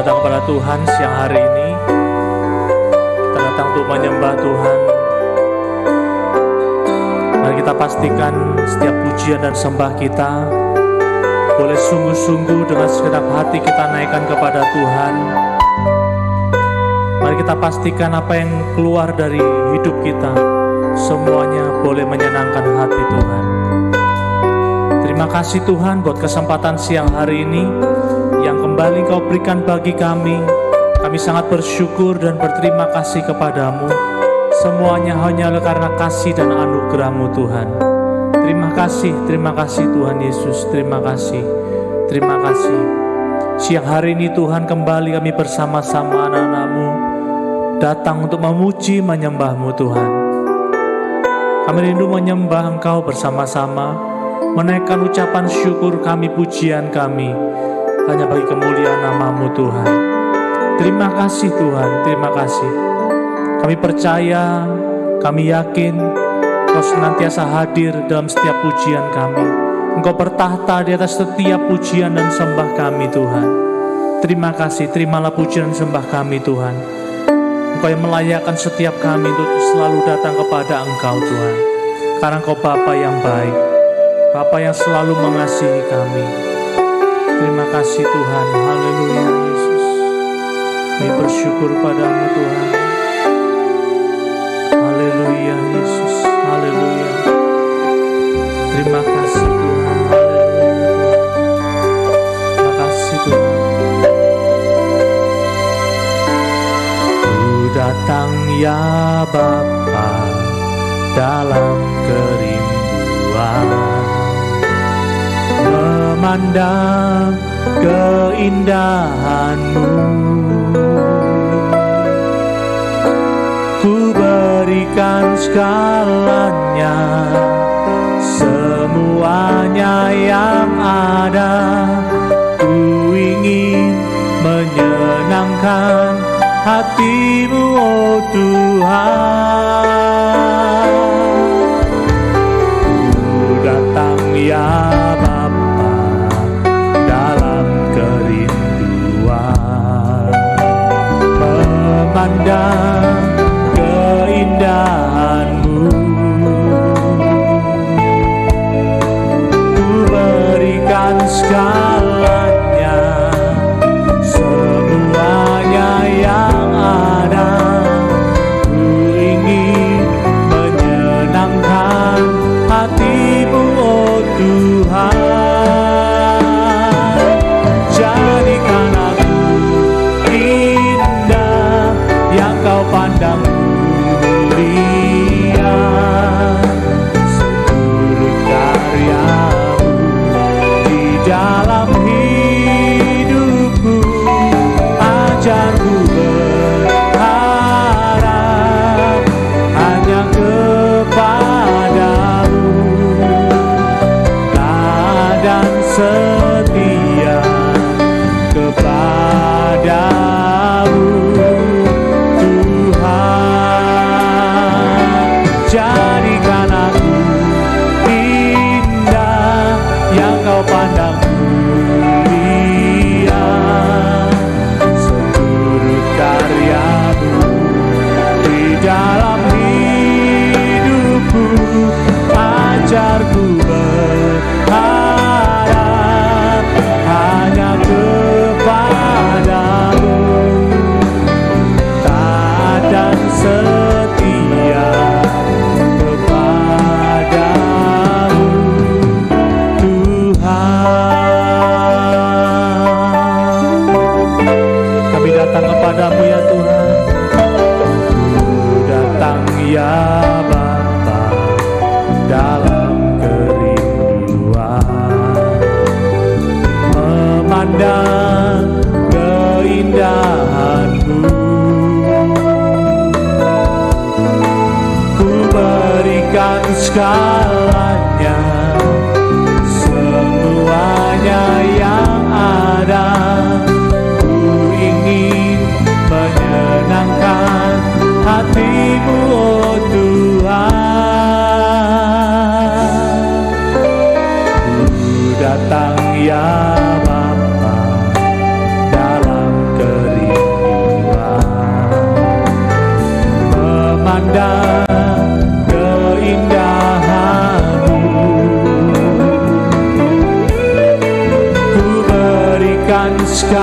datang kepada Tuhan siang hari ini. Kita datang untuk menyembah Tuhan. Mari kita pastikan setiap pujian dan sembah kita boleh sungguh-sungguh dengan segenap hati kita naikkan kepada Tuhan. Mari kita pastikan apa yang keluar dari hidup kita semuanya boleh menyenangkan hati Tuhan. Terima kasih Tuhan buat kesempatan siang hari ini yang kembali Kau berikan bagi kami. Kami sangat bersyukur dan berterima kasih kepadamu. Semuanya hanya karena kasih dan anugerah-Mu Tuhan. Terima kasih Tuhan Yesus. Terima kasih. Siang hari ini Tuhan kembali kami bersama-sama anak-anak-Mu datang untuk memuji menyembah-Mu Tuhan. Kami rindu menyembah Engkau bersama-sama, menaikkan ucapan syukur kami, pujian kami hanya bagi kemuliaan nama-Mu Tuhan. Terima kasih Tuhan, terima kasih. Kami percaya, kami yakin Kau senantiasa hadir dalam setiap pujian kami. Engkau bertahta di atas setiap pujian dan sembah kami Tuhan. Terima kasih, terimalah pujian dan sembah kami Tuhan. Engkau yang melayakkan setiap kami untuk selalu datang kepada Engkau Tuhan. Karena Engkau Bapa yang baik, Bapa yang selalu mengasihi kami. Terima kasih Tuhan, haleluya Yesus. Kami bersyukur padamu Tuhan. Haleluya Yesus, haleluya. Terima kasih Tuhan, haleluya. Terima kasih Tuhan. Ku datang ya Bapa dalam kerinduan, memandang keindahan-Mu. Ku berikan segalanya, semuanya yang ada. Ku ingin menyenangkan hati-Mu, oh Tuhan. Ku datang ya Bapa dalam kerinduan, memandang keindahan-Mu. Ku berikan segalanya, semuanya yang ada. Ku ingin menyenangkan hati-Mu, oh Tuhan. Jadikan aku indah yang Kau pandang mulia. Seluruh karya-Mu di dalam hidupku, ajarku berharap hanya kepadamu. Dan setia kepadamu Tuhan. Jadikan aku indah yang Kau pandang mulia. Seluruh karya-Mu di dalam hidupku, ajarku berharap hanya kepadamu. Taat dan setia kepadamu Tuhan. Kami datang kepadamu ya Tuhan. Ku datang ya Bapa dalam kerinduan, memandang keindahan-Mu. Ku berikan segalanya, semuanya yang ada. Ku ingin menyenangkan hati-Mu, oh Tuhan. Ku datang ya Bapa dalam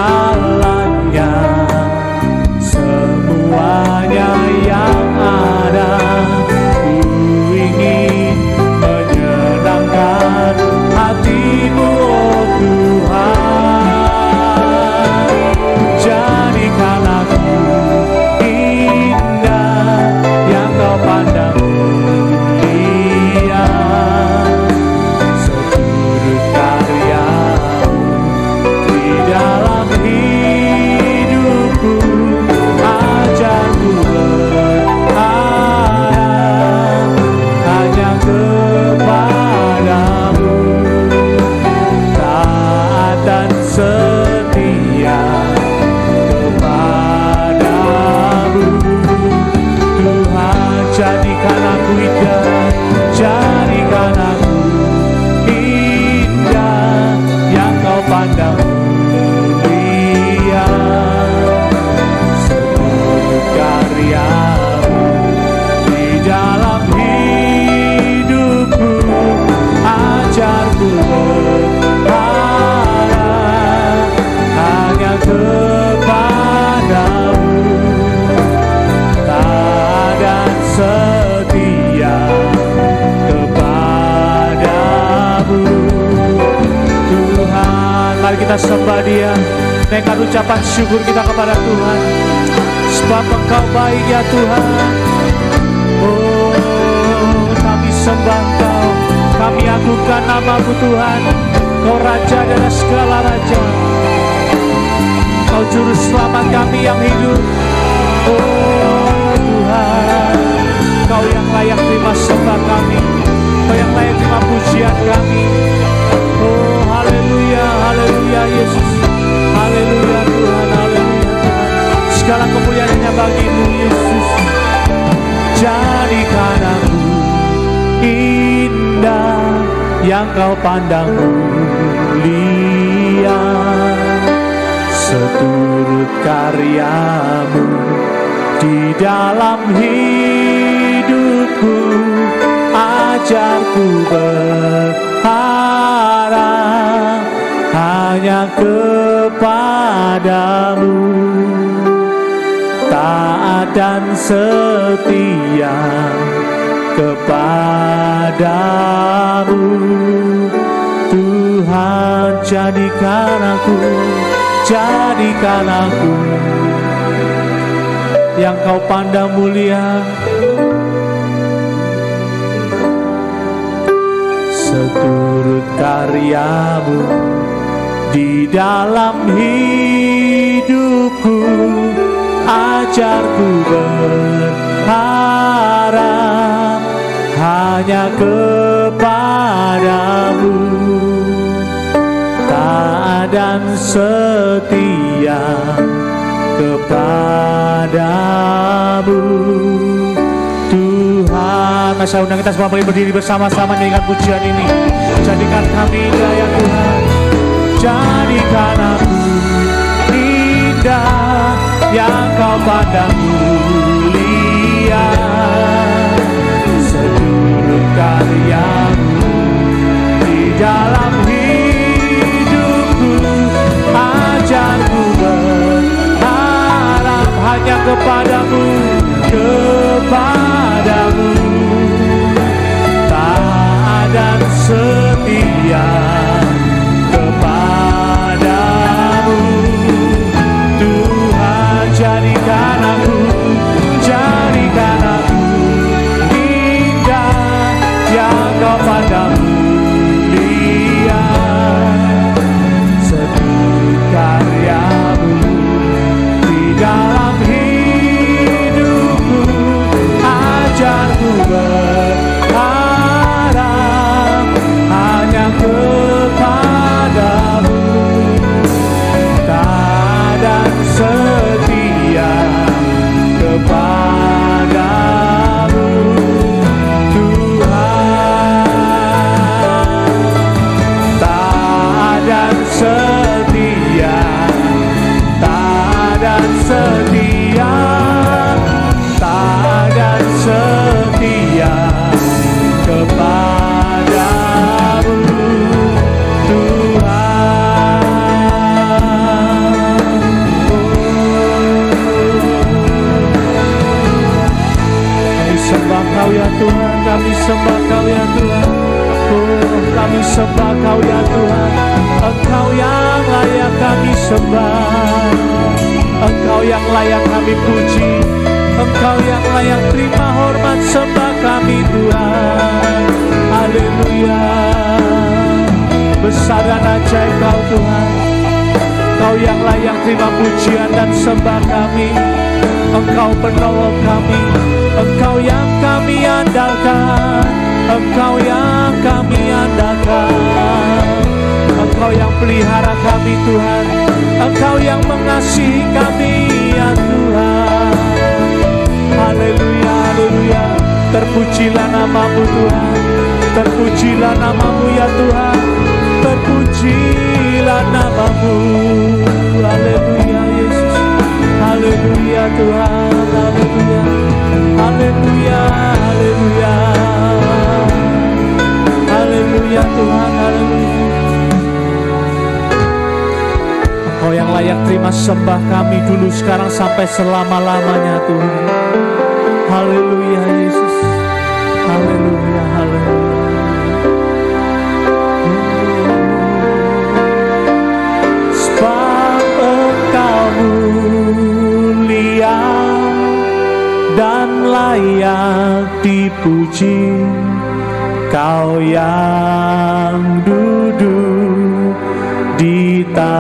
segalanya, semuanya yang ada. Ku ingin menyenangkan hati-Mu, oh Tuhan. Jadikan aku indah yang Kau pandang mulia, seturut karya-Mu di dalam hidupku. Ajarku berharap hanya kepada-Mu, taat dan setia kepada-Mu. Tuhan, jadikan aku indah, jadikan aku indah yang Kau pandang mulia, seluruh karya-Mu di dalam hidupku. Ajarku berharap hanya kepada-Mu, taat dan setia kepada-Mu. Tuhan, mari kita sembah Dia, naikkan ucapan syukur kita kepada Tuhan, sebab Engkau baik ya Tuhan. Oh, kami sembah Engkau, kami agungkan nama-Mu Tuhan. Kau Raja di atas segala raja, Kau Juru Selamat kami yang hidup. Oh Tuhan, Kau yang layak terima sembah kami, Kau yang layak terima pujian kami. Oh haleluya, haleluya Yesus, haleluya Tuhan, haleluya Tuhan. Segala kemuliaan hanya bagi-Mu Yesus. Jadikan aku indah yang Kau pandang mulia, seturut karya-Mu di dalam hidupku. Ajarku berharap hanya kepada-Mu, taat dan setia kepada-Mu. Tuhan, jadikan aku yang Kau pandang mulia, seturut karya-Mu di dalam hidupku. Ajarku berharap hanya kepada-Mu, taat dan setia kepada-Mu. Tuhan, saya undang kita semua berdiri bersama-sama dengan pujian ini. Jadikan kami indah ya Tuhan, jadikan aku indah yang Kau pandang mulia, seluruh karya-Mu di dalam hidupku. Ajarku berharap hanya kepada-Mu, kepada-Mu, taat dan setia kepada-Mu. Tuhan, jadikan aku indah yang Kau pandang mulia, seluruh karya-Mu di dalam hidupku. Ajarku berharap hanya kepada-Mu, taat dan setia kepada-Mu. Tuhan, taat dan setia, taat dan setia, taat dan setia kepada-Mu. Tuhan, sembah Kau ya Tuhan. Oh, kami sembah Kau ya Tuhan. Engkau yang layak kami sembah, Engkau yang layak kami puji, Engkau yang layak terima hormat sembah kami Tuhan. Haleluya. Besar dan ajaib Kau Tuhan, Kau yang layak terima pujian dan sembah kami. Engkau penolong kami, Engkau yang kami andalkan, Engkau yang kami andalkan. Engkau yang pelihara kami Tuhan, Engkau yang mengasihi kami ya Tuhan. Haleluya, haleluya. Terpujilah namamu Tuhan, terpujilah namamu ya Tuhan, terpujilah namamu. Haleluya Yesus, haleluya Tuhan, haleluya, haleluya, haleluya, haleluya Tuhan, haleluya. Engkau yang layak terima sembah kami dulu, sekarang, sampai selama-lamanya Tuhan. Haleluya Yesus, haleluya, haleluya. Sebab Engkau mulia dan layak dipuji, Kau yang duduk di tahta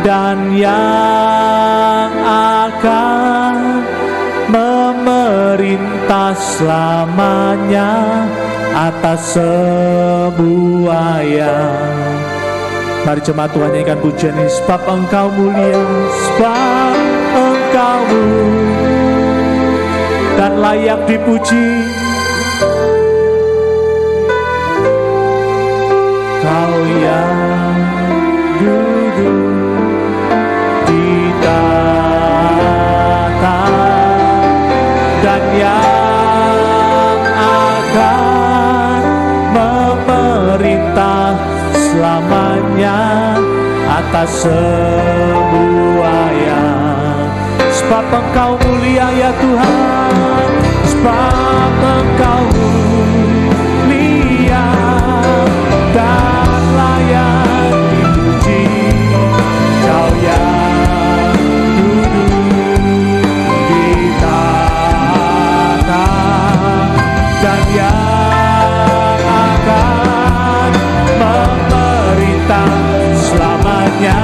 dan yang akan memerintah selamanya atas sembuaya. Mari jemaat Tuhan nyanyikan pujian ini. Sebab Engkau mulia, sebab Engkau mulia dan layak dipuji, Kau yang duduk di tahta dan yang akan memerintah selamanya atas sembuaya. Sebab Engkau mulia ya Tuhan, sebab Engkau mulia dan layak dipuji, Kau yang duduk di tahta dan yang akan memerintah selamanya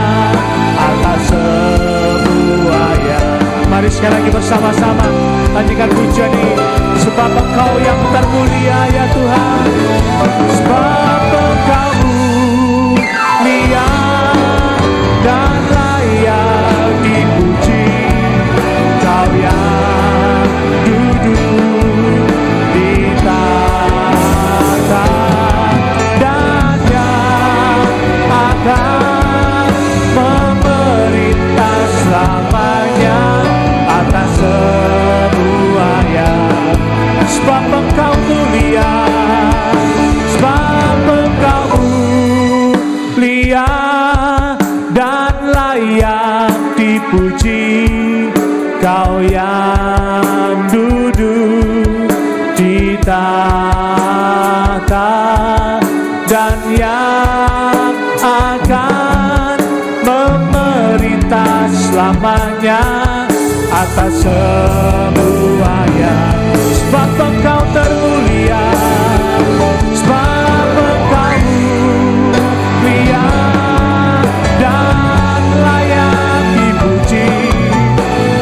atas sembuaya. Mari sekali lagi bersama-sama nyanyikan pujian ini. Sebab Engkau yang termulia ya Tuhan, sebab Engkau mulia dan layak dipuji, Kau yang duduk di tahta dan yang akan memerintah selamanya atas sembuaya. Sebab Engkau mulia, sebab Engkau mulia dan layak dipuji, Kau yang duduk di tahta dan yang akan memerintah selamanya atas sembuaya. Sebab Engkau termulia, sebab Engkau mulia dan layak dipuji,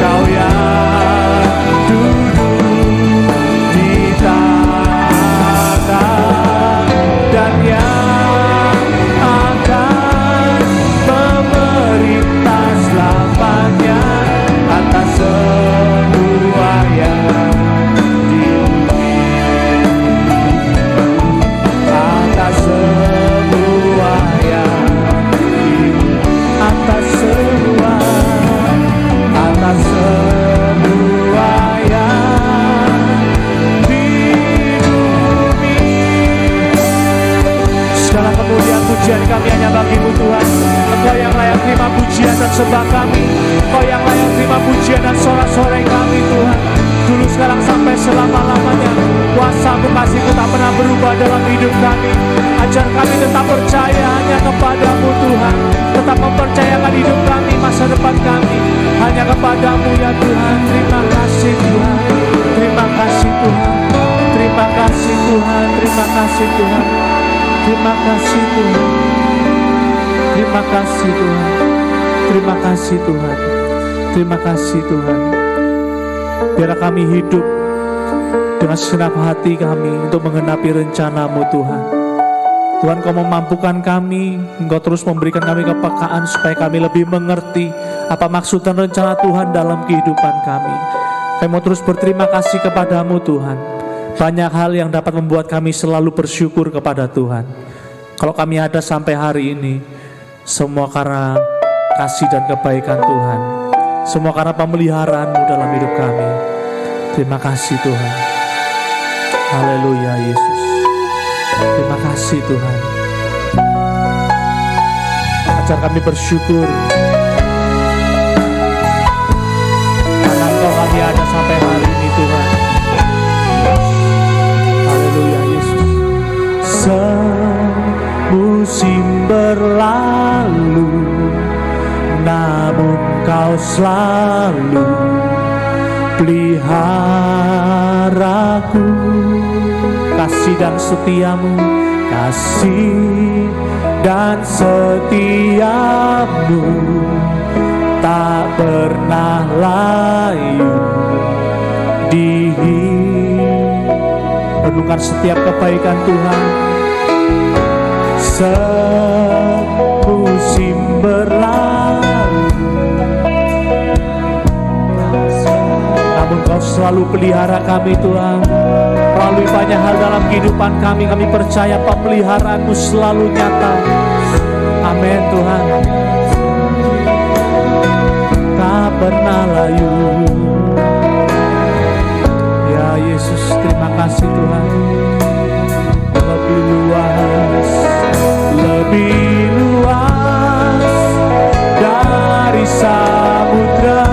Kau yang duduk di tahta dan yang akan memerintah selamanya atas sembuaya. Atas sembuaya, atas sembuaya, atas sembuaya di bumi. Segala kemuliaan pujian kami hanya bagi-Mu Tuhan. Engkau yang layak terima pujian dan sembah kami, Engkau yang layak terima pujian dan sorak-sorai kami Tuhan. Dulu sekarang sampai kasih Tuhan. Terima kasih Tuhan. Terima kasih Tuhan. Terima kasih Tuhan. Biarlah kami hidup dengan segenap hati kami untuk menggenapi rencana-Mu Tuhan. Tuhan, Kau memampukan kami, Engkau terus memberikan kami kepekaan supaya kami lebih mengerti apa maksud dan rencana Tuhan dalam kehidupan kami. Kami mau terus berterima kasih kepada-Mu Tuhan. Banyak hal yang dapat membuat kami selalu bersyukur kepada Tuhan. Kalau kami ada sampai hari ini, semua karena kasih dan kebaikan Tuhan. Semua karena pemeliharaan-Mu dalam hidup kami. Terima kasih Tuhan. Haleluya Yesus. Terima kasih Tuhan. Ajar kami bersyukur karena Engkau kami ada sampai hari ini Tuhan. Haleluya Yesus. Semusim berlalu, namun Kau selalu peliharaku. Kasih dan setiamu, kasih dan setiamu tak pernah layu di hidup. Renungkan setiap kebaikan Tuhan. Semusim berlalu, namun Kau selalu pelihara kami Tuhan. Melalui banyak hal dalam kehidupan kami, kami percaya pemeliharaan-Mu selalu nyata. Amin Tuhan. Tak pernah layu. Ya Yesus, terima kasih Tuhan. Lebih luas, lebih luas dari samudra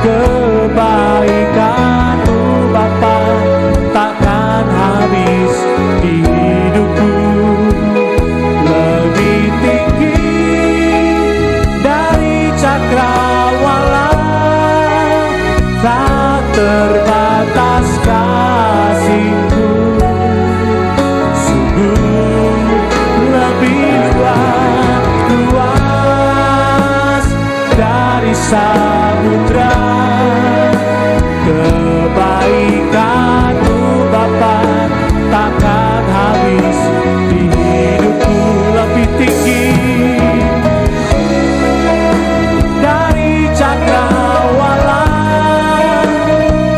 kebaikan-Mu Bapa takkan habis di hidupku. Lebih tinggi dari cakrawala, tak terbatas kasih-Mu. Sungguh lebih luas dari samudra kebaikan-Mu Bapa takkan habis di hidupku. Lebih tinggi dari cakrawala,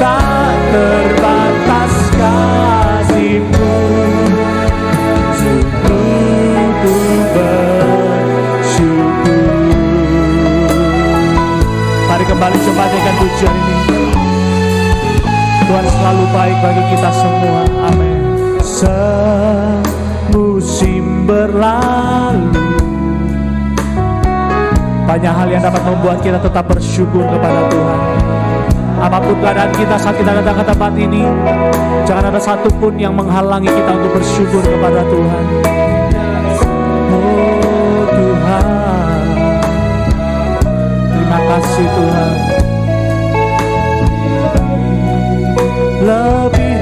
tak terbatas kasih-Mu. Sungguh ku bersyukur. Mari kembali coba dengan pujian ini. Tuhan selalu baik bagi kita semua. Amin. Semusim berlalu, banyak hal yang dapat membuat kita tetap bersyukur kepada Tuhan. Apapun keadaan kita saat kita datang ke tempat ini, jangan ada satupun yang menghalangi kita untuk bersyukur kepada Tuhan. Oh Tuhan, terima kasih Tuhan. Lebih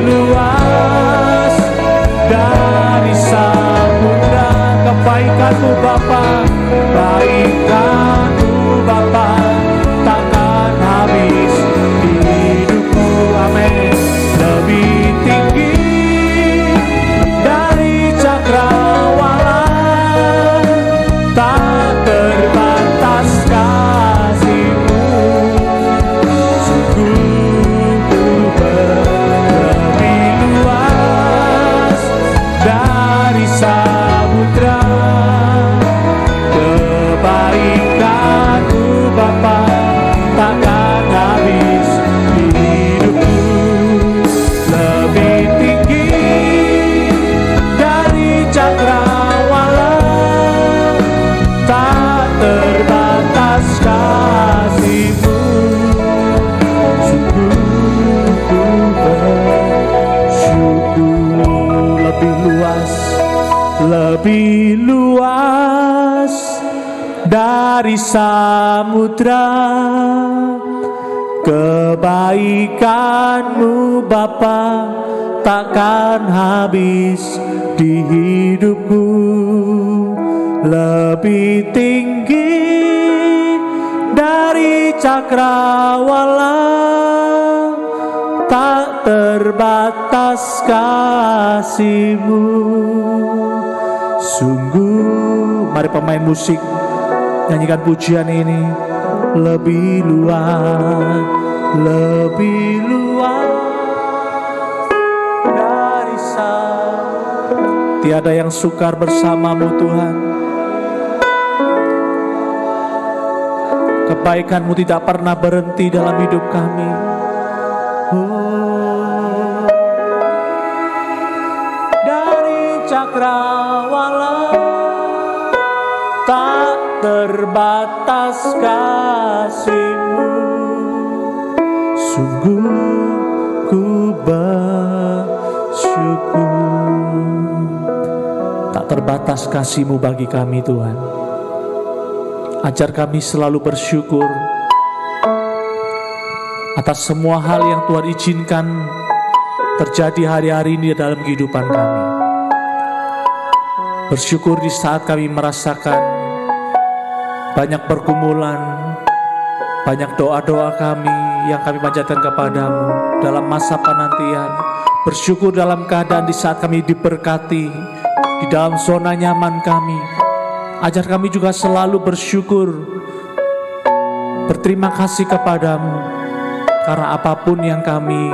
luas dari samudra kebaikan-Mu Bapa, kebaikan-Mu Bapa takkan habis di hidupku. Amin. Lebih tinggi dari cakrawala, tak terbatas kasih-Mu. Samudra kebaikan-Mu Bapa takkan habis di hidupku. Lebih tinggi dari cakrawala, tak terbatas kasih-Mu. Sungguh ku bersyukur. Lebih luas dari samudra kebaikan-Mu Bapa takkan habis di hidupku, lebih tinggi dari cakrawala, tak terbatas kasih-Mu. Sungguh, mari pemain musik nyanyikan pujian ini. Lebih luas, lebih luas dari sana. Tiada yang sukar bersama-Mu Tuhan. Kebaikan-Mu tidak pernah berhenti dalam hidup kami. Dari cakrawala, tak terbatas kasih-Mu. Sungguh ku bersyukur. Tak terbatas kasih-Mu bagi kami Tuhan. Ajar kami selalu bersyukur atas semua hal yang Tuhan izinkan terjadi hari-hari ini dalam kehidupan kami. Bersyukur di saat kami merasakan banyak pergumulan, banyak doa-doa kami yang kami panjatkan kepadamu dalam masa penantian. Bersyukur dalam keadaan di saat kami diberkati di dalam zona nyaman kami. Ajar kami juga selalu bersyukur, berterima kasih kepadamu, karena apapun yang kami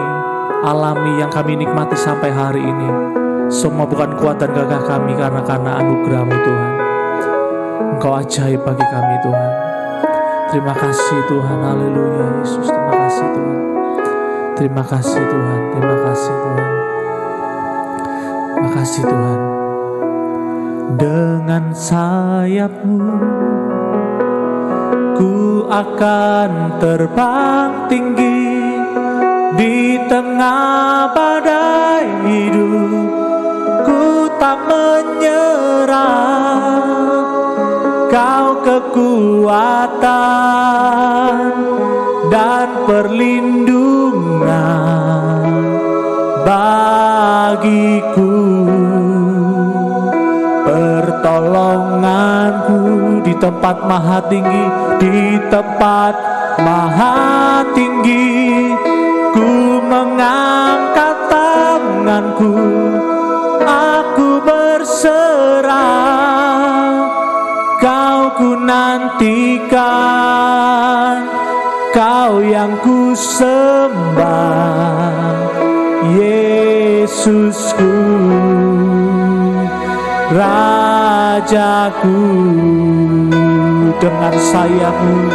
alami, yang kami nikmati sampai hari ini, semua bukan kuat dan gagah kami, karena anugerah-Mu Tuhan. Engkau ajaib bagi kami Tuhan. Terima kasih Tuhan, haleluya Yesus. Terima kasih Tuhan. Terima kasih Tuhan. Terima kasih Tuhan. Terima kasih Tuhan. Dengan sayap-Mu ku akan terbang tinggi di tengah badai hidup. Ku tak menyerah, Kau kekuatan dan perlindungan bagiku. Pertolonganku di tempat maha tinggi, di tempat maha tinggi. Ku mengangkat tanganku, aku berserah. Kau ku nantikan, Kau yang ku sembah, Yesusku, Rajaku. Dengan sayap-Mu,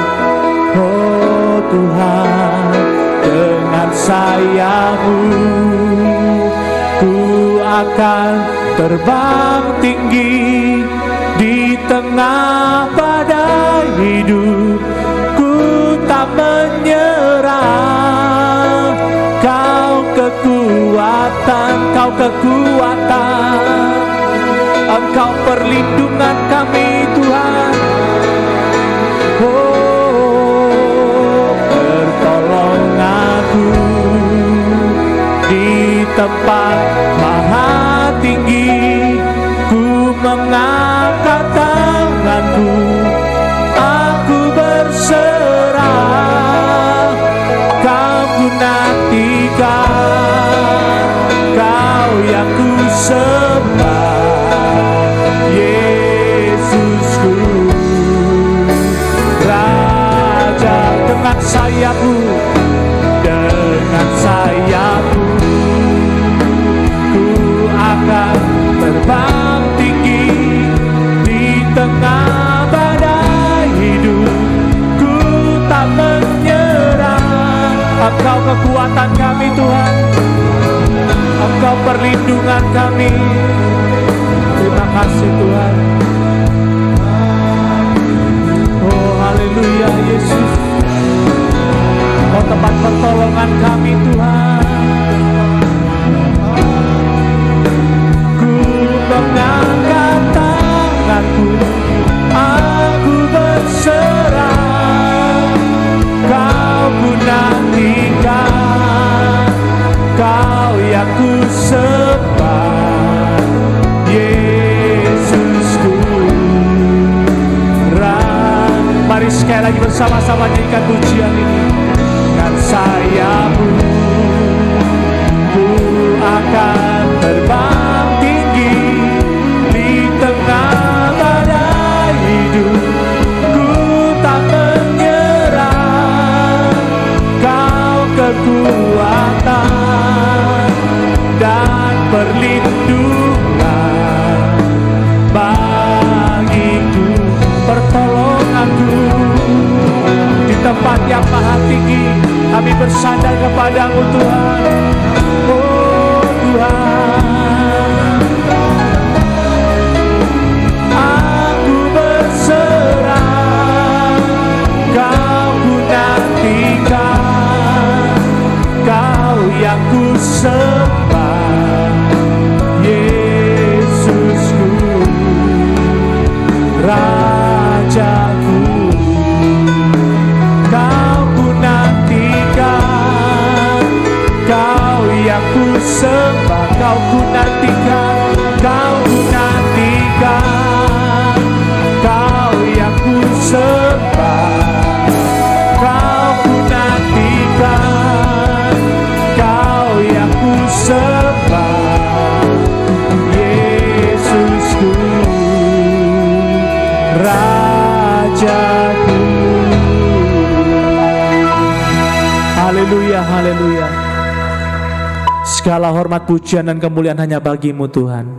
oh Tuhan, dengan sayap-Mu ku akan terbang tinggi di tengah badai hidup. Ku tak menyerah, Kau kekuatan, Kau kekuatan, Engkau perlindungan kami Tuhan. Oh, pertolonganku di tempat maha tinggi. Ku mengangkat tanganku, aku berserah. Kau ku nantikan, Kau yang ku sembah, Yesusku, Raja. Dengan sayap-Mu, dengan sayap-Mu ku akan terbang tinggi di tengah badai hidup. Ku tak menyerah, Engkau kekuatan kami Tuhan, Engkau perlindungan kami. Terima kasih Tuhan. Oh haleluya Yesus, Engkau tempat pertolongan kami Tuhan. Ku mengangkat tanganku, aku berserah. Kau ku nantikan, Kau yang ku sekali lagi bersama-sama nyanyikan pujian ini. Dengan sayapmu ku akan terbang tinggi di tengah badai hidup. Ku tak menyerah, Kau kekuatan dan perlindungan bagiku, pertolonganku. Di tempat yang maha tinggi kami bersandar kepadamu Tuhan. Oh Tuhan, aku berserah, Kau ku nantikan, Kau yang ku sembah, Yesusku, Rajaku. Kau ku nantikan, Kau yang ku sembah, Kau ku nantikan, Kau ku nantikan, Kau yang ku sembah, Kau ku nantikan, Kau yang ku sembah, Yesusku, Rajaku. Haleluya, haleluya. Segala hormat, pujian, dan kemuliaan hanya bagi-Mu Tuhan.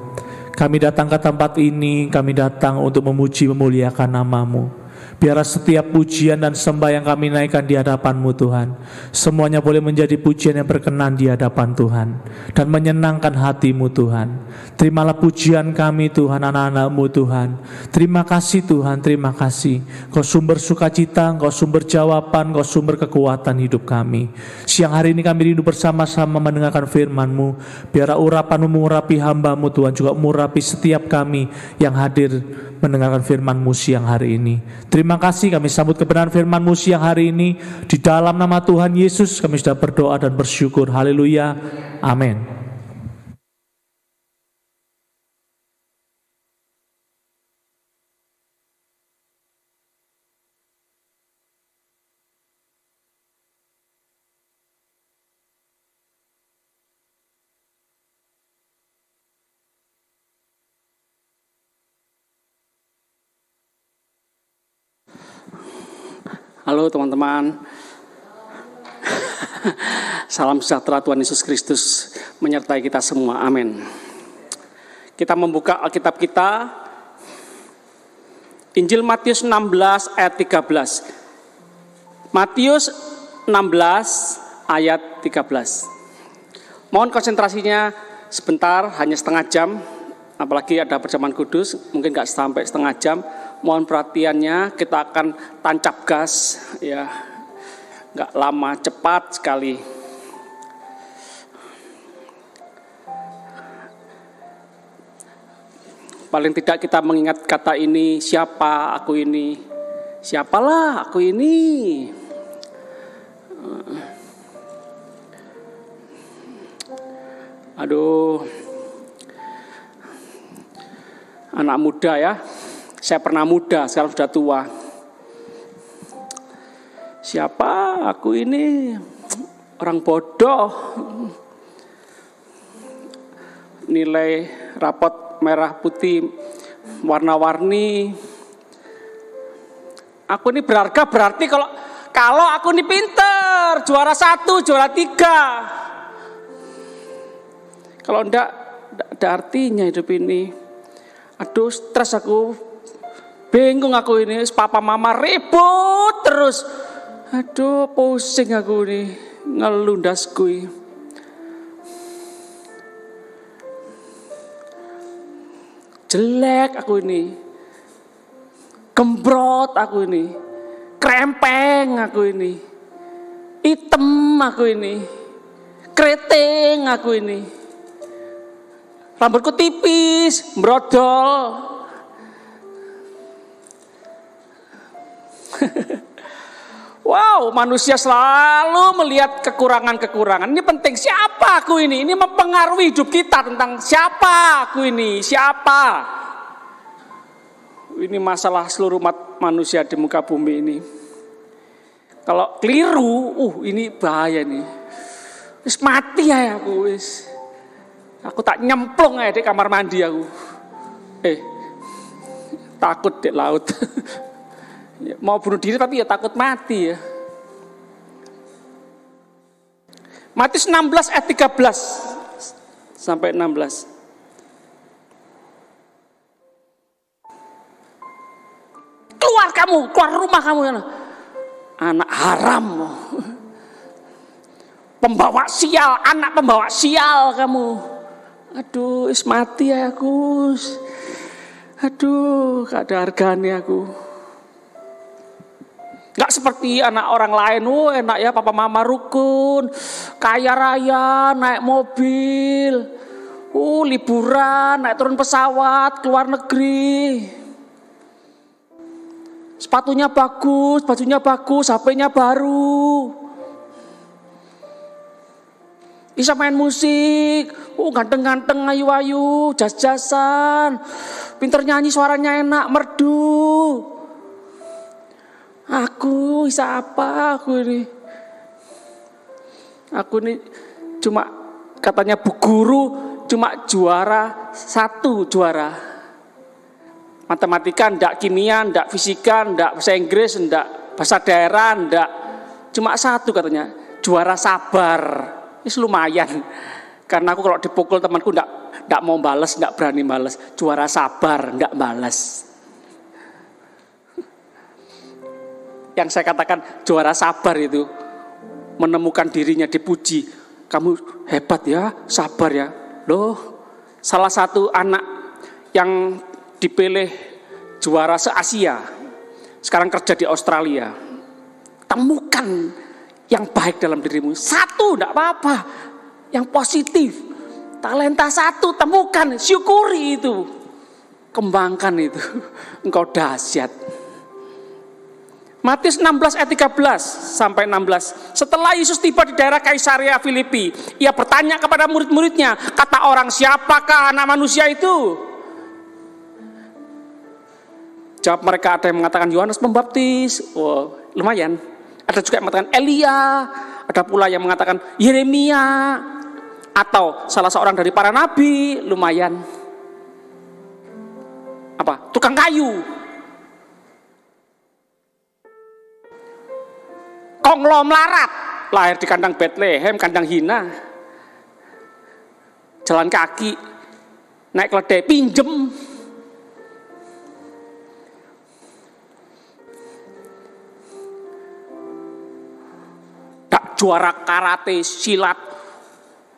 Kami datang ke tempat ini, kami datang untuk memuji, memuliakan nama-Mu. Biarlah setiap pujian dan sembah yang kami naikkan di hadapan-Mu Tuhan, semuanya boleh menjadi pujian yang berkenan di hadapan Tuhan dan menyenangkan hati-Mu Tuhan. Terimalah pujian kami Tuhan, anak-anak-Mu Tuhan. Terima kasih Tuhan, terima kasih. Kau sumber sukacita, Kau sumber jawaban, Kau sumber kekuatan hidup kami. Siang hari ini kami rindu bersama-sama mendengarkan firman-Mu. Biarlah urapan-Mu mengurapi hamba-Mu Tuhan, juga mengurapi setiap kami yang hadir mendengarkan firman-Mu siang hari ini. Terima kasih, kami sambut kebenaran firman-Mu siang hari ini. Di dalam nama Tuhan Yesus kami sudah berdoa dan bersyukur. Haleluya, amin. Halo teman-teman, salam sejahtera Tuhan Yesus Kristus menyertai kita semua, amin. Kita membuka Alkitab kita, Injil Matius 16 ayat 13. Matius 16 ayat 13. Mohon konsentrasinya sebentar, hanya setengah jam, apalagi ada perjamuan kudus, mungkin nggak sampai setengah jam. Mohon perhatiannya, kita akan tancap gas, ya, nggak lama, cepat sekali. Paling tidak kita mengingat kata ini, siapa aku ini, siapalah aku ini. Aduh, anak muda ya. Saya pernah muda, sekarang sudah tua. Siapa aku ini? Orang bodoh. Nilai rapot merah putih warna-warni. Aku ini berharga, berarti kalau aku ini pinter, juara 1, juara 3. Kalau enggak ada artinya hidup ini. Aduh, stres aku. Bingung aku ini, papa mama ribut terus. Aduh, pusing aku ini, ngelundasku. Jelek aku ini, gembrot aku ini, krempeng aku ini, hitam aku ini, keriting aku ini, rambutku tipis, brodol. Wow, manusia selalu melihat kekurangan-kekurangan. Ini penting, siapa aku ini? Ini mempengaruhi hidup kita tentang siapa aku ini, siapa. Ini masalah seluruh umat manusia di muka bumi ini. Kalau keliru, ini bahaya nih. Wis mati ya aku wis. Aku tak nyemplung aja di kamar mandi aku. Takut di laut. Mau bunuh diri tapi ya takut mati ya. Matius 16 ayat 13 sampai 16. Keluar kamu, keluar rumah kamu. Anak haram. Pembawa sial, anak pembawa sial kamu. Aduh, is mati ya aku. Aduh, gak ada harganya aku. Gak seperti anak orang lain, enak ya papa mama rukun, kaya raya, naik mobil, liburan, naik turun pesawat, keluar negeri. Sepatunya bagus, bajunya bagus, HP-nya baru. Bisa main musik, ganteng-ganteng, ayu-ayu, jas-jasan, pinter nyanyi, suaranya enak, merdu. Aku bisa apa aku ini? Aku ini cuma katanya bu guru cuma juara 1 juara. Matematika ndak, kimia ndak, fisika ndak, bahasa Inggris ndak, bahasa daerah ndak. Cuma 1 katanya, juara sabar. Ini lumayan. Karena aku kalau dipukul temanku ndak mau balas, ndak berani balas. Juara sabar, ndak balas. Yang saya katakan juara sabar itu menemukan dirinya dipuji. Kamu hebat ya, sabar ya. Loh, salah satu anak yang dipilih juara se-Asia sekarang kerja di Australia. Temukan yang baik dalam dirimu. 1 enggak apa-apa. Yang positif. Talenta 1 temukan, syukuri itu. Kembangkan itu. Engkau dahsyat. Matius 16 ayat 13 sampai 16. Setelah Yesus tiba di daerah Kaisarea Filipi, ia bertanya kepada murid-muridnya, kata orang, siapakah anak manusia itu? Jawab mereka, ada yang mengatakan Yohanes Pembaptis. Oh, lumayan. Ada juga yang mengatakan Elia, ada pula yang mengatakan Yeremia, atau salah seorang dari para nabi. Lumayan. Apa? Tukang kayu. Konglomerat, lahir di kandang Bethlehem, kandang hina, jalan kaki, naik keledai, pinjem. Tak juara karate, silat,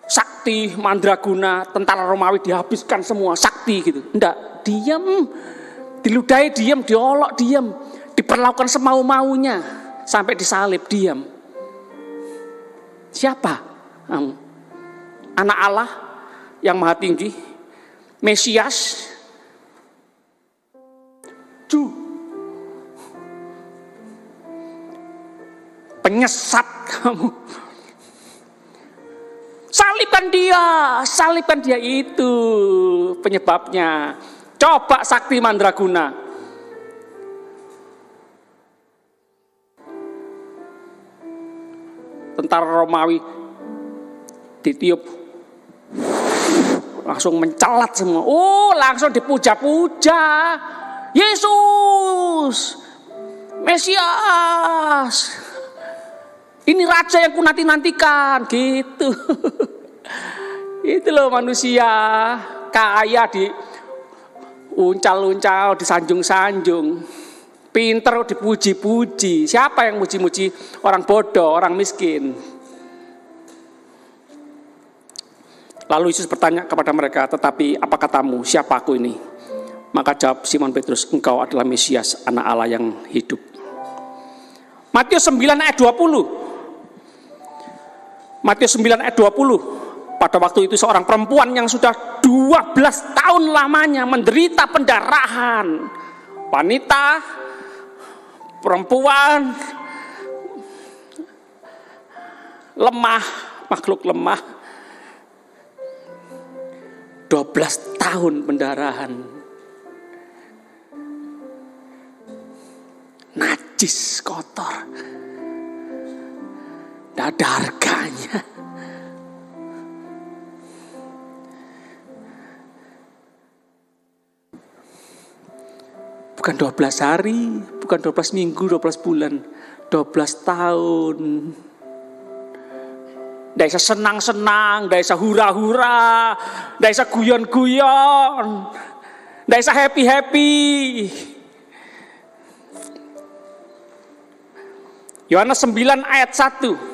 sakti, mandraguna, tentara Romawi dihabiskan semua, sakti gitu. Enggak, diam, diludahi diam, diolok diam, diperlakukan semau-maunya. Sampai disalib, diam. Siapa? Anak Allah yang maha tinggi, Mesias, penyesat kamu. Salibkan dia itu penyebabnya. Coba sakti mandraguna. Tentara Romawi ditiup, langsung mencelat semua. Langsung dipuja-puja. Yesus, Mesias, ini raja yang kunanti-nantikan, gitu. Itu loh manusia kaya di uncal-uncal, disanjung-sanjung. Pinter dipuji-puji. Siapa yang muji-muji? Orang bodoh, orang miskin. Lalu Yesus bertanya kepada mereka, tetapi apa katamu, siapa aku ini? Maka jawab Simon Petrus, engkau adalah Mesias, anak Allah yang hidup. Matius 9 ayat 20. Matius 9 ayat 20. Pada waktu itu seorang perempuan yang sudah 12 tahun lamanya menderita pendarahan. Wanita, perempuan, lemah, makhluk lemah, 12 tahun pendarahan, najis, kotor, Tidak ada harganya. Bukan 12 hari, bukan 12 minggu, 12 bulan, 12 tahun. Tidak bisa senang-senang, tidak bisa hura-hura, tidak bisa guyon-guyon, tidak bisa happy-happy. Yohanes 9 ayat 1.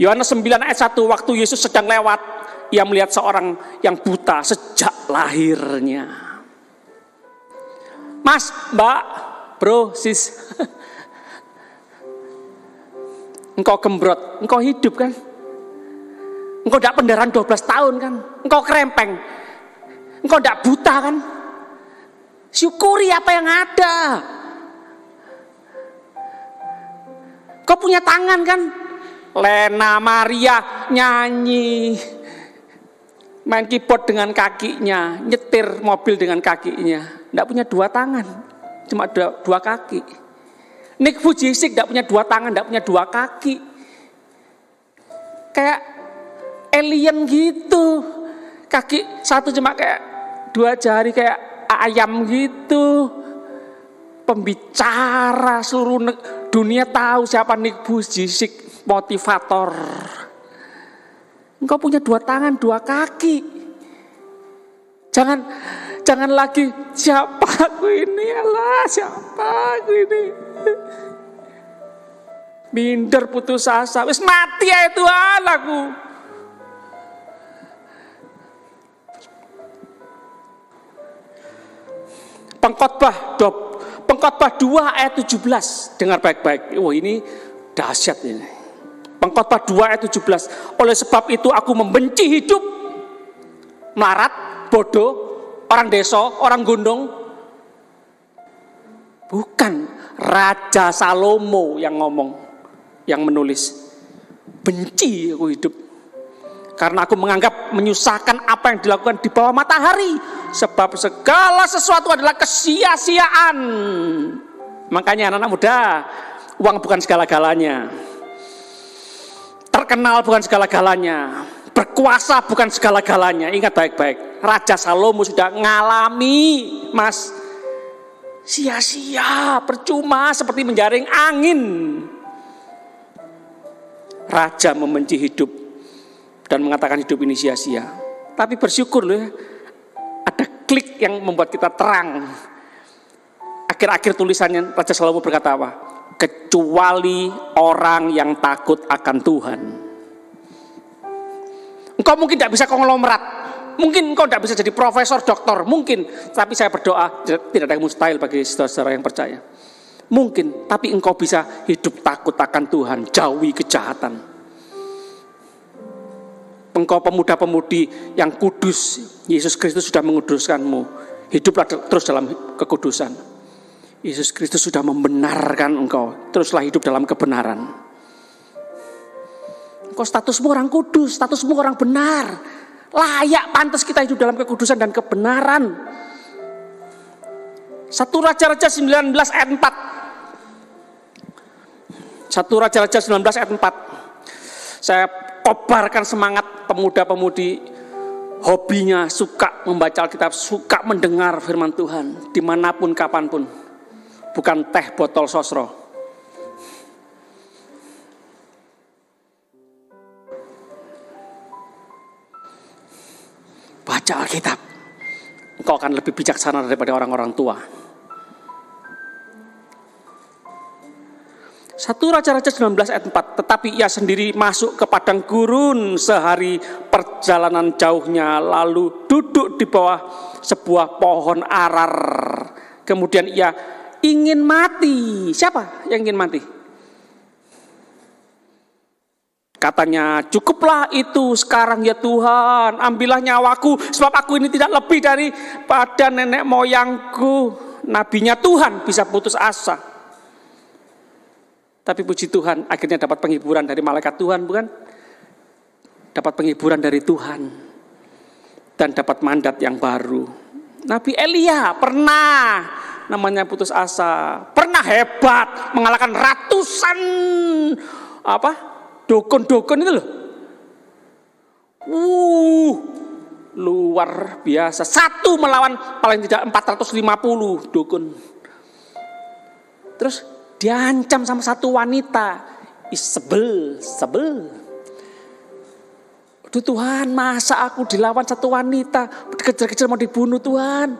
Yohanes 9 ayat 1, waktu Yesus sedang lewat, ia melihat seorang yang buta sejak lahirnya. Mas, mbak, bro, sis, engkau gembrot, engkau hidup kan? Engkau tidak pendarahan 12 tahun kan? Engkau kerempeng, engkau tidak buta kan? Syukuri apa yang ada. Kau punya tangan kan? Lena Maria nyanyi, main keyboard dengan kakinya, nyetir mobil dengan kakinya. Tidak punya 2 tangan, cuma 2 kaki. Nick Vujicic tidak punya 2 tangan, tidak punya 2 kaki. Kayak alien gitu. Kaki satu cuma kayak 2 jari kayak ayam gitu. Pembicara seluruh dunia tahu siapa Nick Vujicic, motivator. Engkau punya 2 tangan, 2 kaki. Jangan lagi siapa aku ini, alah siapa aku ini. Minder, putus asa, wis mati ya Tuhan aku. Pengkhotbah 2 ayat 17. Dengar baik-baik. Wah, ini dahsyat ini. Pengkhotbah 2 ayat 17. Oleh sebab itu aku membenci hidup melarat, bodoh, orang desa, orang gondong. Bukan Raja Salomo yang ngomong, yang menulis. Benci aku hidup. Karena aku menganggap menyusahkan apa yang dilakukan di bawah matahari. Sebab segala sesuatu adalah kesia-siaan. Makanya anak-anak muda, uang bukan segala-galanya. Terkenal bukan segala-galanya. Berkuasa bukan segala-galanya. Ingat baik-baik. Raja Salomo sudah ngalami, Mas. Sia-sia, percuma, seperti menjaring angin. Raja membenci hidup dan mengatakan hidup ini sia-sia. Tapi bersyukur loh ya, ada klik yang membuat kita terang. Akhir-akhir tulisannya Raja Salomo berkata apa? Kecuali orang yang takut akan Tuhan. Engkau mungkin tidak bisa konglomerat, mungkin engkau tidak bisa jadi profesor, doktor, mungkin. Tapi saya berdoa tidak ada yang mustahil bagi saudara-saudara yang percaya. Mungkin, tapi engkau bisa hidup takut akan Tuhan, jauhi kejahatan. Engkau pemuda-pemudi yang kudus, Yesus Kristus sudah menguduskanmu. Hiduplah terus dalam kekudusan. Yesus Kristus sudah membenarkan engkau, teruslah hidup dalam kebenaran. Engkau statusmu orang kudus, statusmu orang benar. Layak, pantas kita hidup dalam kekudusan dan kebenaran. 1 Raja-Raja 19 ayat 4. 1 Raja-Raja 19 ayat 4. Saya kobarkan semangat pemuda-pemudi, hobinya suka membaca Alkitab, suka mendengar firman Tuhan dimanapun kapanpun, bukan teh botol sosro. Baca Alkitab, engkau akan lebih bijaksana daripada orang-orang tua. 1 Raja-Raja 19 ayat 4. Tetapi ia sendiri masuk ke padang gurun sehari perjalanan jauhnya, lalu duduk di bawah sebuah pohon arar. Kemudian ia ingin mati. Siapa yang ingin mati? Katanya, cukuplah itu sekarang ya Tuhan, ambillah nyawaku, sebab aku ini tidak lebih daripada nenek moyangku. Nabinya Tuhan bisa putus asa. Tapi puji Tuhan, akhirnya dapat penghiburan dari malaikat Tuhan, bukan? Dapat penghiburan dari Tuhan. Dan dapat mandat yang baru. Nabi Elia pernah namanya putus asa. Pernah hebat, mengalahkan ratusan Dukun-dukun itu loh. Luar biasa. Satu melawan paling tidak 450 dukun. Terus diancam sama satu wanita. Sebel. Aduh Tuhan, masa aku dilawan satu wanita, dikejar-kejar mau dibunuh Tuhan.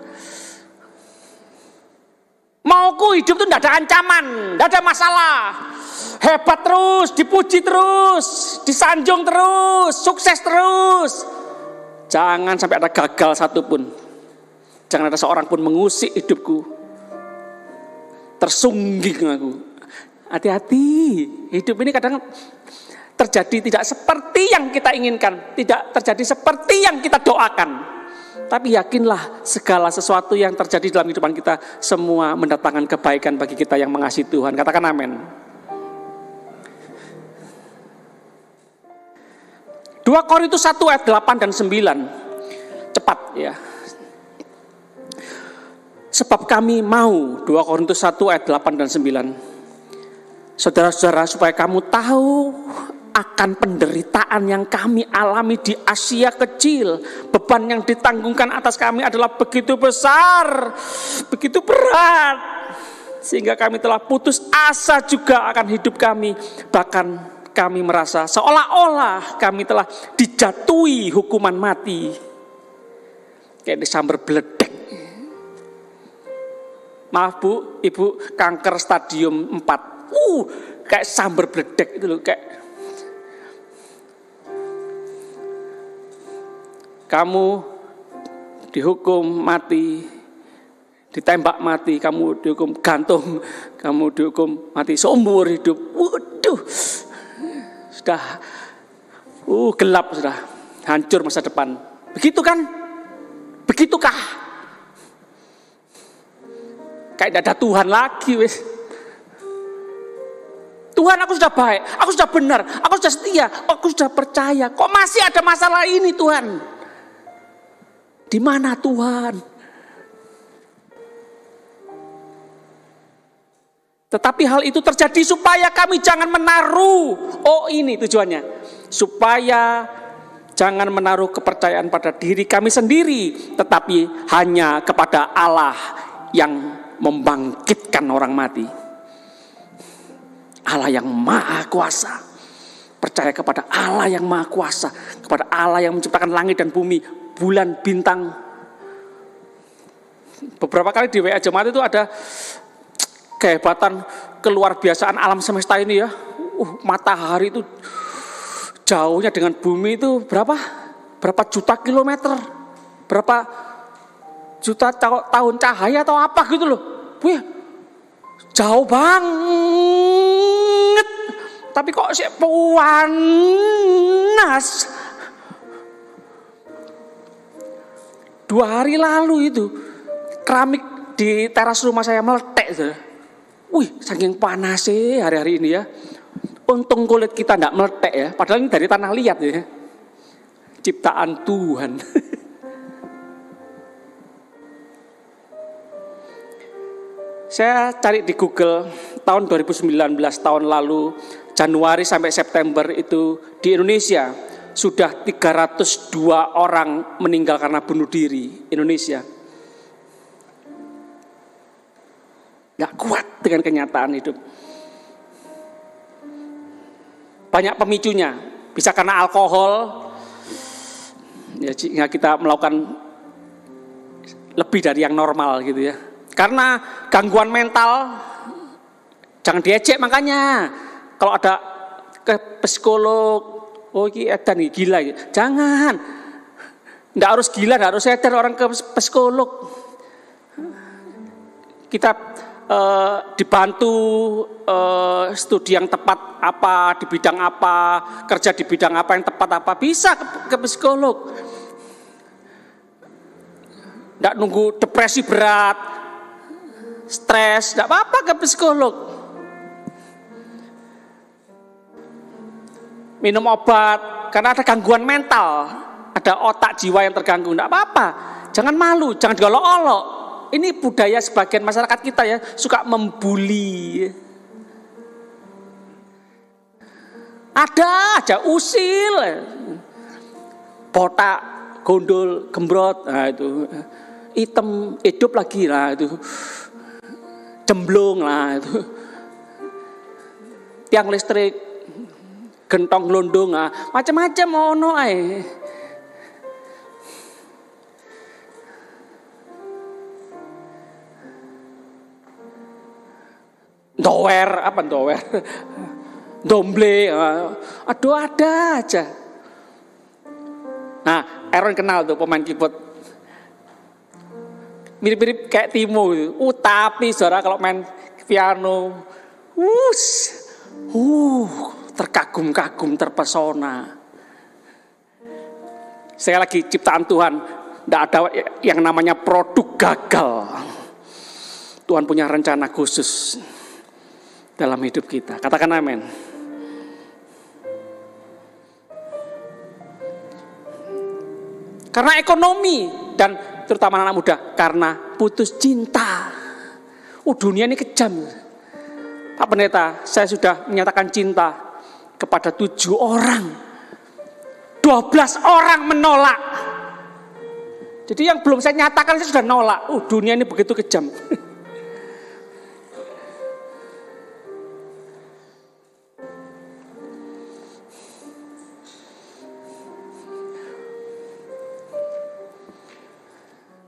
Mauku hidup tuh tidak ada ancaman, tidak ada masalah. Hebat terus, dipuji terus, disanjung terus, sukses terus. Jangan sampai ada gagal satupun. Jangan ada seorang pun mengusik hidupku. Tersungging aku. Hati-hati, hidup ini kadang terjadi tidak seperti yang kita inginkan, tidak terjadi seperti yang kita doakan. Tapi yakinlah segala sesuatu yang terjadi dalam kehidupan kita semua mendatangkan kebaikan bagi kita yang mengasihi Tuhan. Katakan amin. 2 Korintus 1 ayat 8 dan 9. Cepat ya. Sebab kami mau, 2 Korintus 1 ayat 8 dan 9. Saudara-saudara, supaya kamu tahu akan penderitaan yang kami alami di Asia kecil. Beban yang ditanggungkan atas kami adalah begitu besar, begitu berat, sehingga kami telah putus asa juga akan hidup kami. Bahkan kami merasa seolah-olah kami telah dijatuhi hukuman mati. Kayak disambar beledek. Maaf Bu, Ibu, kanker stadium 4. Kayak sambar beledek itu loh, kayak kamu dihukum mati, ditembak mati, kamu dihukum gantung, kamu dihukum mati seumur hidup. Waduh, sudah gelap, sudah hancur masa depan. Begitu kan? Begitukah? Kayak tidak ada Tuhan lagi, wes. Tuhan, aku sudah baik, aku sudah benar, aku sudah setia, aku sudah percaya. Kok masih ada masalah ini Tuhan? Di mana Tuhan? Tetapi hal itu terjadi supaya kami jangan menaruh. Ini tujuannya. Supaya jangan menaruh kepercayaan pada diri kami sendiri, tetapi hanya kepada Allah yang membangkitkan orang mati. Allah yang maha kuasa. Percaya kepada Allah yang maha kuasa, kepada Allah yang menciptakan langit dan bumi, bulan, bintang. Beberapa kali di WA Jemaat itu ada kehebatan keluar biasaan alam semesta ini ya. Matahari itu jauhnya dengan bumi itu berapa juta kilometer, berapa juta tahun cahaya atau apa gitu loh. Wih, jauh banget. Tapi kok sih panas. 2 hari lalu itu keramik di teras rumah saya meletek. Wih, saking panasnya hari-hari ini ya. Untung kulit kita tidak meletek ya. Padahal ini dari tanah liat ya. Ciptaan Tuhan. Saya cari di Google tahun 2019, tahun lalu, Januari sampai September itu di Indonesia sudah 302 orang meninggal karena bunuh diri. Indonesia gak kuat dengan kenyataan hidup. Banyak pemicunya, bisa karena alkohol, ya sehingga kita melakukan lebih dari yang normal gitu ya. Karena gangguan mental, jangan diejek makanya. Kalau ada ke psikolog, ini edan nih, gila gitu. Jangan. Nggak harus gila, nggak harus edan orang ke psikolog. Kita dibantu studi yang tepat apa, di bidang apa, kerja di bidang apa yang tepat apa, bisa ke psikolog. Nggak nunggu depresi berat, stres, nggak apa-apa ke psikolog. Minum obat karena ada gangguan mental, ada otak jiwa yang terganggu, nggak apa-apa. Jangan malu, jangan digolok-olok. Ini budaya sebagian masyarakat kita ya, suka membuli. Ada aja usil. Botak, gondol, gembrot, nah itu. Hitam, hidup lagi lah itu. Jemblung lah itu. Tiang listrik, gentong glondong, nah, macam-macam ono ae. Dower, domble, aduh ada aja. Nah, Aaron kenal tuh pemain keyboard, mirip-mirip kayak Timo gitu. Tapi saudara kalau main piano, terkagum-kagum, terpesona. Sekali lagi ciptaan Tuhan, tidak ada yang namanya produk gagal. Tuhan punya rencana khusus dalam hidup kita. Katakan amin. Karena ekonomi dan terutama anak muda, karena putus cinta. Dunia ini kejam. Pak Pendeta, saya sudah menyatakan cinta kepada 7 orang. 12 orang menolak. Jadi yang belum saya nyatakan saya sudah nolak. Dunia ini begitu kejam.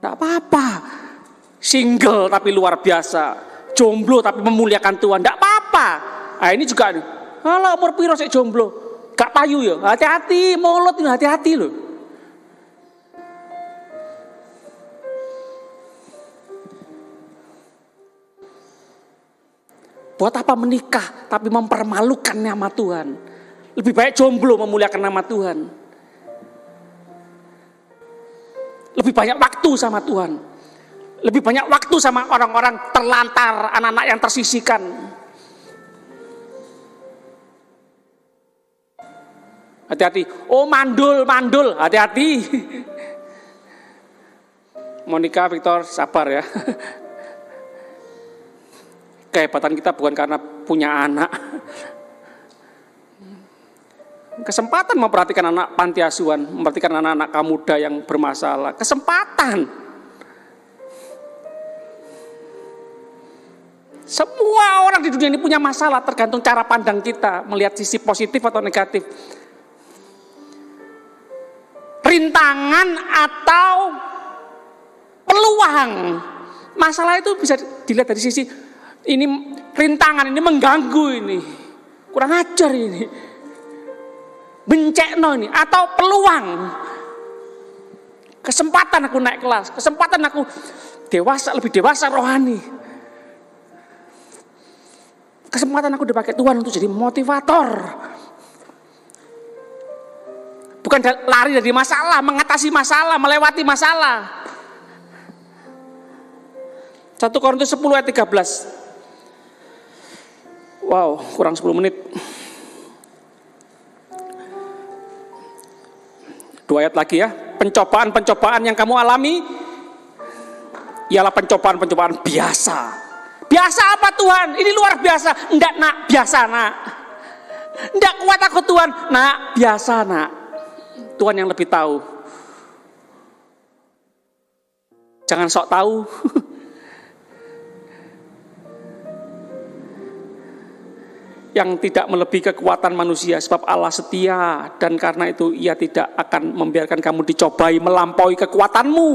Tidak apa-apa, single tapi luar biasa, jomblo tapi memuliakan Tuhan, tidak apa-apa. Nah ini juga, kalau umur piro sik jomblo, gak payu ya, hati-hati, mulut ini hati-hati loh. Buat apa menikah tapi mempermalukan nama Tuhan? Lebih baik jomblo memuliakan nama Tuhan. Lebih banyak waktu sama Tuhan. Lebih banyak waktu sama orang-orang terlantar, anak-anak yang tersisihkan. Hati-hati. Mandul, hati-hati. Monica, Victor, sabar ya. Kehebatan kita bukan karena punya anak. Kesempatan memperhatikan anak panti asuhan, memperhatikan anak-anak muda yang bermasalah. Kesempatan. Semua orang di dunia ini punya masalah, tergantung cara pandang kita, melihat sisi positif atau negatif. Rintangan atau peluang. Masalah itu bisa dilihat dari sisi, ini rintangan, ini mengganggu ini. Kurang ajar ini. Bencekno ini atau peluang, kesempatan aku naik kelas, kesempatan aku lebih dewasa rohani, kesempatan aku dipakai Tuhan untuk jadi motivator, bukan lari dari masalah, mengatasi masalah, melewati masalah. 1 Korintus 10 ayat 13. Wow, kurang 10 menit. 2 ayat lagi ya. Pencobaan-pencobaan yang kamu alami ialah pencobaan-pencobaan biasa. Biasa apa Tuhan? Ini luar biasa. Enggak nak, biasa nak. Enggak kuat aku Tuhan. Nak, biasa nak. Tuhan yang lebih tahu. Jangan sok tahu. Yang tidak melebihi kekuatan manusia, sebab Allah setia dan karena itu Ia tidak akan membiarkan kamu dicobai melampaui kekuatanmu.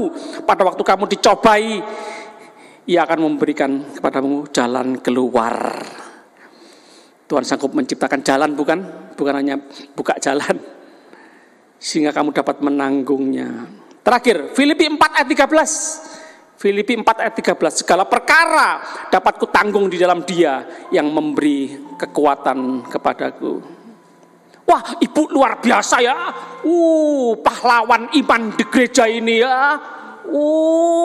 Pada waktu kamu dicobai, Ia akan memberikan kepadamu jalan keluar. Tuhan sanggup menciptakan jalan, bukan hanya buka jalan, sehingga kamu dapat menanggungnya. Terakhir, Filipi 4 ayat 13. Filipi 4 ayat 13, segala perkara dapat kutanggung di dalam Dia yang memberi kekuatan kepadaku. Wah, ibu luar biasa ya. Pahlawan iman di gereja ini ya.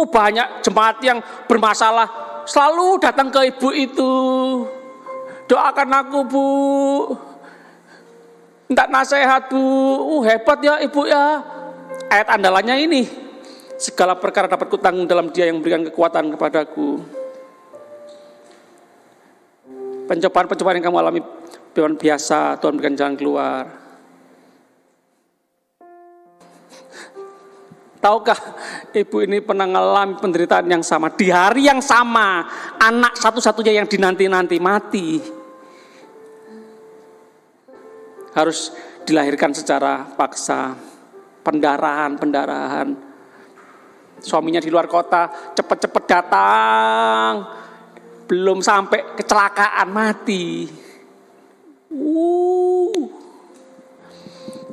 Banyak jemaat yang bermasalah selalu datang ke ibu itu. Doakan aku Bu. Minta nasihat Bu. Hebat ya ibu ya. Ayat andalannya ini. Segala perkara dapat kutanggung dalam Dia yang memberikan kekuatan kepadaku. Pencobaan-pencobaan yang kamu alami biasa, Tuhan berikan jalan keluar. Tahukah ibu ini pernah mengalami penderitaan yang sama? Di hari yang sama, anak satu-satunya yang dinanti-nanti mati. Harus dilahirkan secara paksa, pendarahan. Suaminya di luar kota, cepet-cepet datang. Belum sampai kecelakaan, mati.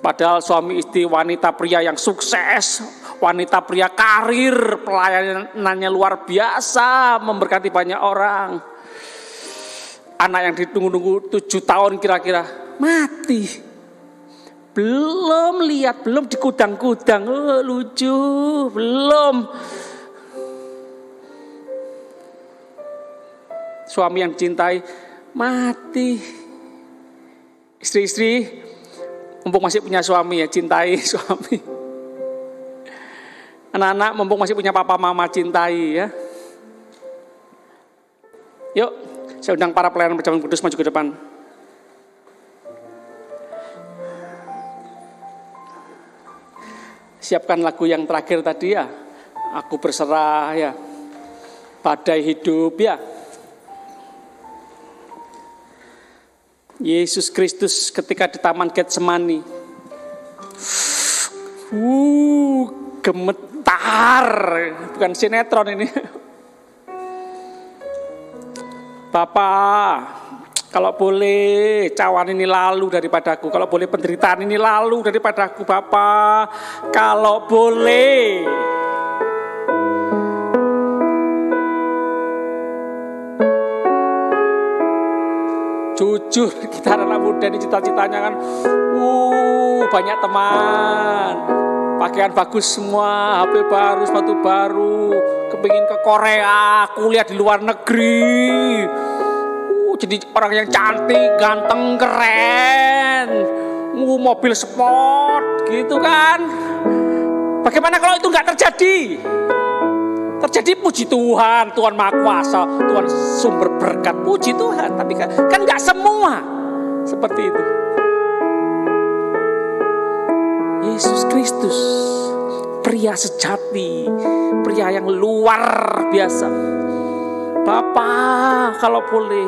Padahal suami istri wanita pria yang sukses, wanita pria karir, pelayanannya luar biasa, memberkati banyak orang. Anak yang ditunggu-tunggu 7 tahun kira-kira, mati. Belum lihat, belum dikudang-kudang, lucu, belum. Suami yang dicintai, mati. Istri-istri, mumpung masih punya suami ya, cintai suami. Anak-anak, mumpung masih punya papa mama, cintai ya. Yuk, saya undang para pelayan perjamuan kudus maju ke depan. Siapkan lagu yang terakhir tadi ya. Aku berserah ya. Badai hidup ya. Yesus Kristus ketika di Taman Getsemani. Gemetar. Bukan sinetron ini. Bapak, kalau boleh cawan ini lalu daripadaku. Kalau boleh penderitaan ini lalu daripadaku, Bapak. Kalau boleh. Jujur, kita anak muda ini cita-citanya kan, banyak teman, pakaian bagus semua, HP baru, sepatu baru, kepingin ke Korea, kuliah di luar negeri, jadi orang yang cantik, ganteng, keren, mobil sport, gitu kan. Bagaimana kalau itu nggak terjadi? Terjadi, puji Tuhan, Tuhan Maha Kuasa, Tuhan sumber berkat, puji Tuhan. Tapi kan nggak semua seperti itu. Yesus Kristus, pria sejati, pria yang luar biasa. Bapak, kalau boleh,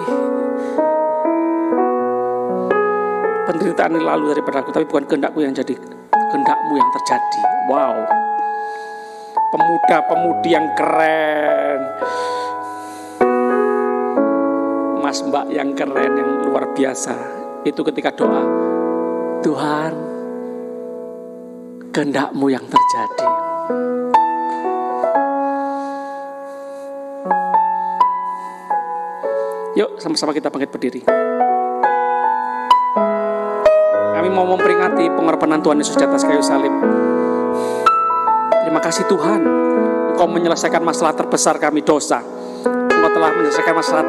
penderitaan ini lalu daripada aku, tapi bukan kehendakku yang jadi, kehendakmu yang terjadi. Wow. Pemuda-pemudi yang keren, mas mbak yang keren, yang luar biasa. Itu ketika doa, Tuhan, kehendak-Mu yang terjadi. Yuk sama-sama kita bangkit berdiri. Kami mau memperingati pengorbanan Tuhan Yesus di atas kayu salib. Terima kasih Tuhan, Engkau menyelesaikan masalah terbesar kami, dosa. Engkau telah menyelesaikan masalah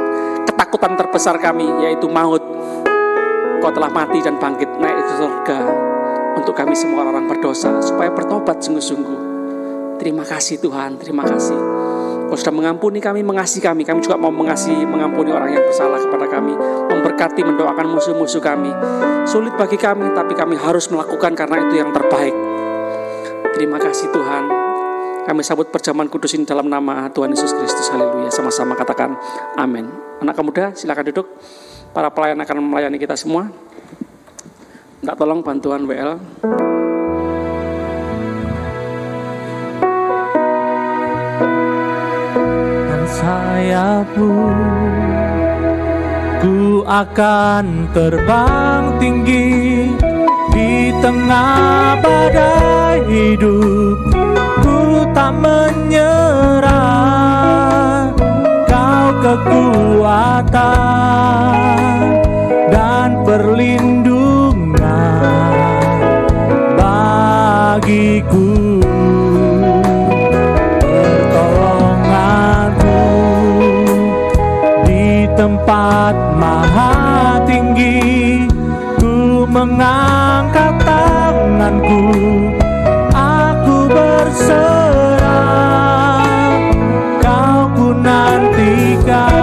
ketakutan terbesar kami, yaitu maut. Engkau telah mati dan bangkit naik ke surga untuk kami semua orang berdosa, supaya bertobat sungguh-sungguh. Terima kasih Tuhan, terima kasih. Engkau sudah mengampuni kami, mengasihi kami. Kami juga mau mengasihi, mengampuni orang yang bersalah kepada kami, memberkati, mendoakan musuh-musuh kami. Sulit bagi kami, tapi kami harus melakukan karena itu yang terbaik. Terima kasih Tuhan. Kami sambut perjamuan kudus ini dalam nama Tuhan Yesus Kristus. Haleluya. Sama-sama katakan amin. Anak muda silakan duduk. Para pelayan akan melayani kita semua. Minta tolong bantuan WL. Dan sayapmu, ku akan terbang tinggi di tengah badai hidup. Ku tak menyerah, Kau kekuatan dan perlindungan bagiku. Pertolonganmu di tempat maha tinggi. Ku mengangkat tanganku, aku berserah, Kau ku nantikan.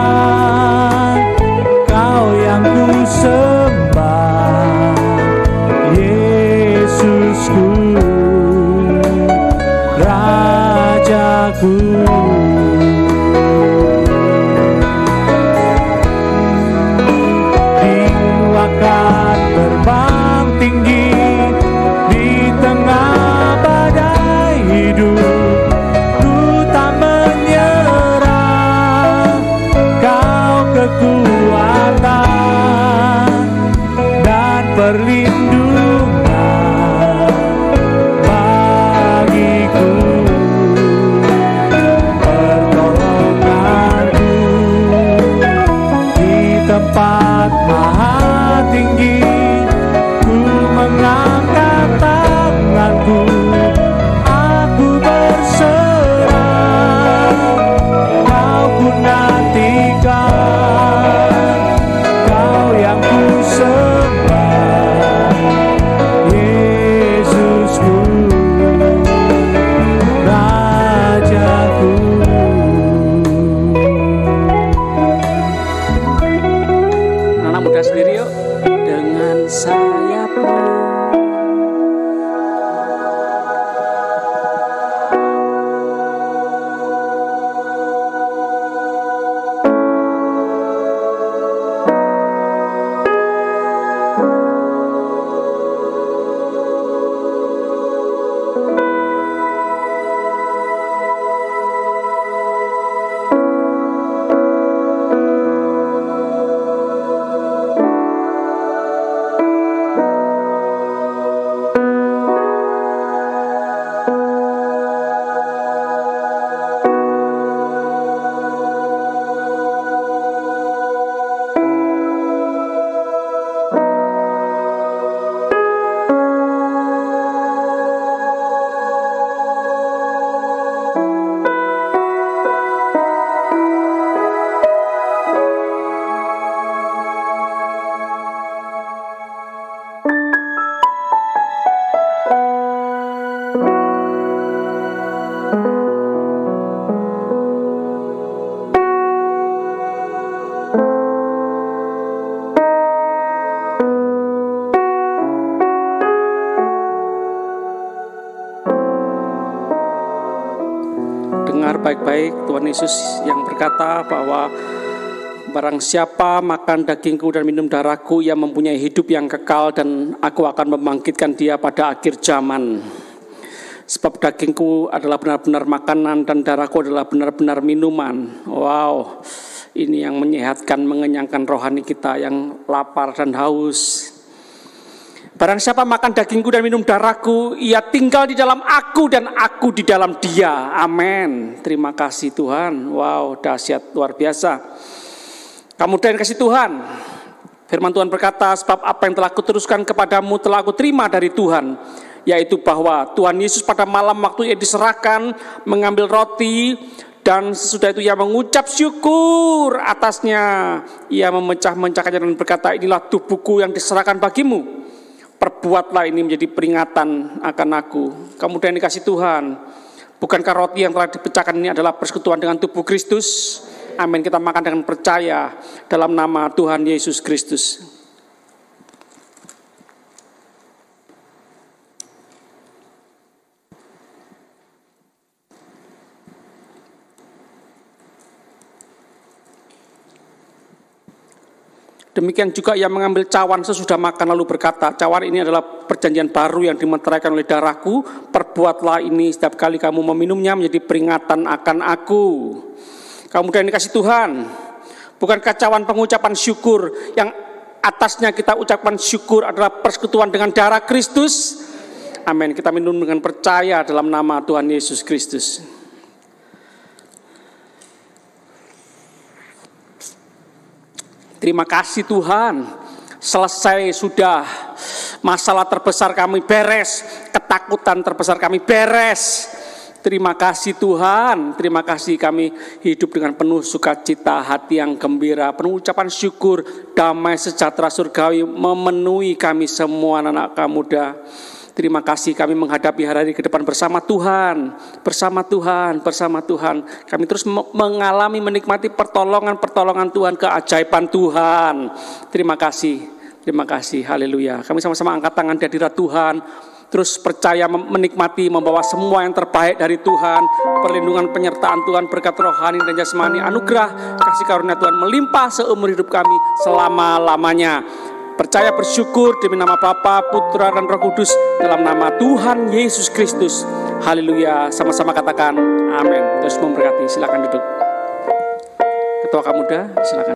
baik-baik. Tuhan Yesus yang berkata bahwa barang siapa makan dagingku dan minum darahku, ia mempunyai hidup yang kekal dan aku akan membangkitkan dia pada akhir zaman. Sebab dagingku adalah benar-benar makanan dan darahku adalah benar-benar minuman. Wow, ini yang menyehatkan, mengenyangkan rohani kita yang lapar dan haus. Barang siapa makan dagingku dan minum darahku, ia tinggal di dalam aku dan aku di dalam dia. Amin. Terima kasih Tuhan. Wow, dahsyat, luar biasa. Kemudian kasih Tuhan. Firman Tuhan berkata, sebab apa yang telah kuteruskan kepadamu telah aku terima dari Tuhan, yaitu bahwa Tuhan Yesus pada malam waktu ia diserahkan mengambil roti, dan sesudah itu ia mengucap syukur atasnya. Ia memecah-mecahkannya dan berkata, inilah tubuhku yang diserahkan bagimu. Perbuatlah ini menjadi peringatan akan aku. Kemudian dikasih Tuhan, bukankah roti yang telah dipecahkan ini adalah persekutuan dengan tubuh Kristus? Amin. Kita makan dengan percaya dalam nama Tuhan Yesus Kristus. Demikian juga ia mengambil cawan sesudah makan lalu berkata, cawan ini adalah perjanjian baru yang dimeteraikan oleh darahku. Perbuatlah ini setiap kali kamu meminumnya menjadi peringatan akan aku. Kemudian dikasih Tuhan, bukankah cawan pengucapan syukur yang atasnya kita ucapkan syukur adalah persekutuan dengan darah Kristus? Amin. Kita minum dengan percaya dalam nama Tuhan Yesus Kristus. Terima kasih Tuhan, selesai sudah masalah terbesar kami beres, ketakutan terbesar kami beres. Terima kasih Tuhan, terima kasih kami hidup dengan penuh sukacita, hati yang gembira, penuh ucapan syukur, damai sejahtera surgawi memenuhi kami semua anak-anak muda. Terima kasih kami menghadapi hari-hari ke depan bersama Tuhan, bersama Tuhan, bersama Tuhan. Kami terus mengalami, menikmati pertolongan-pertolongan Tuhan, keajaiban Tuhan. Terima kasih, haleluya. Kami sama-sama angkat tangan di hadirat Tuhan, terus percaya menikmati, membawa semua yang terbaik dari Tuhan, perlindungan penyertaan Tuhan, berkat rohani dan jasmani, anugerah, kasih karunia Tuhan melimpah seumur hidup kami selama-lamanya. Percaya bersyukur demi nama Bapa, Putra dan Roh Kudus dalam nama Tuhan Yesus Kristus. Haleluya. Sama-sama katakan amin. Terus memberkati. Silakan duduk. Ketua Kamuda, silakan.